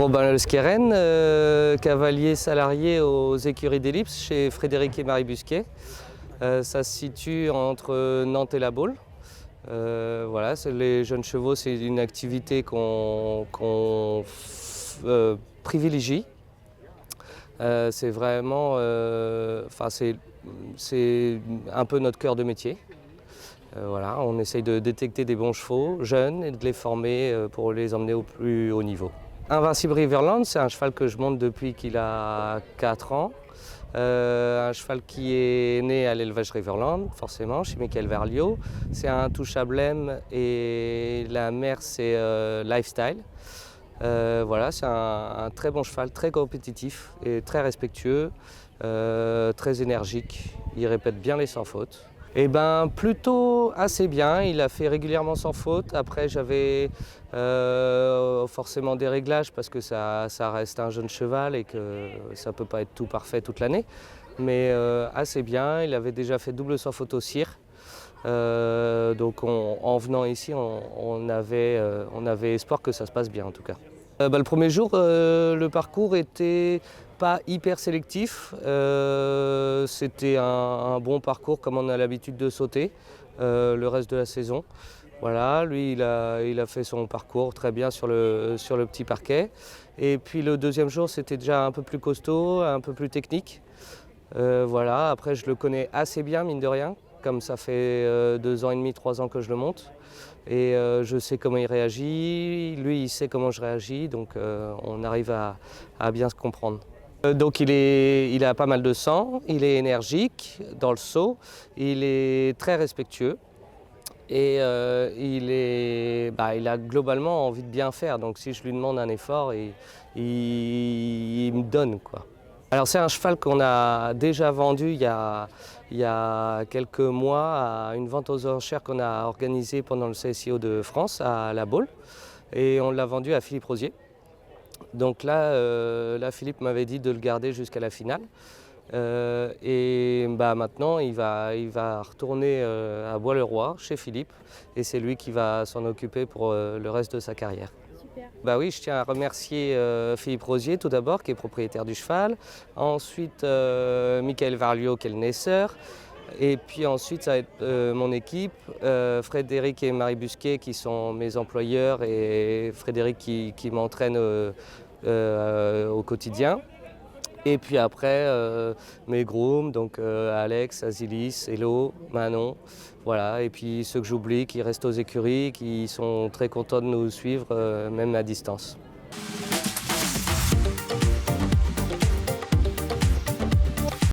Bon ben le ski Rennes, cavalier salarié aux écuries d'Ellipse chez Frédéric et Marie Busquet. Ça se situe entre Nantes et La Baule. Voilà, les jeunes chevaux, c'est une activité qu'on privilégie. C'est vraiment, c'est un peu notre cœur de métier. Voilà, on essaye de détecter des bons chevaux jeunes et de les former pour les emmener au plus haut niveau. Invincible Riverland, c'est un cheval que je monte depuis qu'il a 4 ans. Un cheval qui est né à l'élevage Riverland, forcément, chez Michael Verlio. C'est un touchable M et la mère c'est Lifestyle. Voilà, c'est un très bon cheval, très compétitif et très respectueux, très énergique. Il répète bien les sans fautes. Eh ben, plutôt assez bien, il a fait régulièrement sans faute. Après j'avais forcément des réglages parce que ça reste un jeune cheval et que ça ne peut pas être tout parfait toute l'année. Mais assez bien, il avait déjà fait double sans faute au CIR. Donc en venant ici, on avait espoir que ça se passe bien en tout cas. Le premier jour, le parcours était pas hyper sélectif. C'était un bon parcours comme on a l'habitude de sauter le reste de la saison. Voilà, lui il a fait son parcours très bien sur le petit parquet. Et puis le deuxième jour, c'était déjà un peu plus costaud, un peu plus technique. Voilà, après je le connais assez bien mine de rien, comme ça fait 2 ans et demi, 3 ans que je le monte. Et je sais comment il réagit, lui il sait comment je réagis, donc on arrive à bien se comprendre. Donc il a pas mal de sang, il est énergique dans le saut, il est très respectueux et il a globalement envie de bien faire. Donc si je lui demande un effort, il me donne, quoi. Alors c'est un cheval qu'on a déjà vendu il y a quelques mois à une vente aux enchères qu'on a organisée pendant le CSIO de France à La Baule. Et on l'a vendu à Philippe Rosier. Donc là, Philippe m'avait dit de le garder jusqu'à la finale. Maintenant, il va retourner à Bois-le-Roi, chez Philippe. Et c'est lui qui va s'en occuper pour le reste de sa carrière. Super. Oui, je tiens à remercier Philippe Rosier tout d'abord, qui est propriétaire du cheval. Ensuite, Michael Verlio, qui est le naisseur. Et puis ensuite, ça va être mon équipe, Frédéric et Marie Busquet, qui sont mes employeurs, et Frédéric qui m'entraîne au quotidien. Et puis après, mes grooms, donc Alex, Azilis, Hello, Manon, voilà. Et puis ceux que j'oublie, qui restent aux écuries, qui sont très contents de nous suivre, même à distance.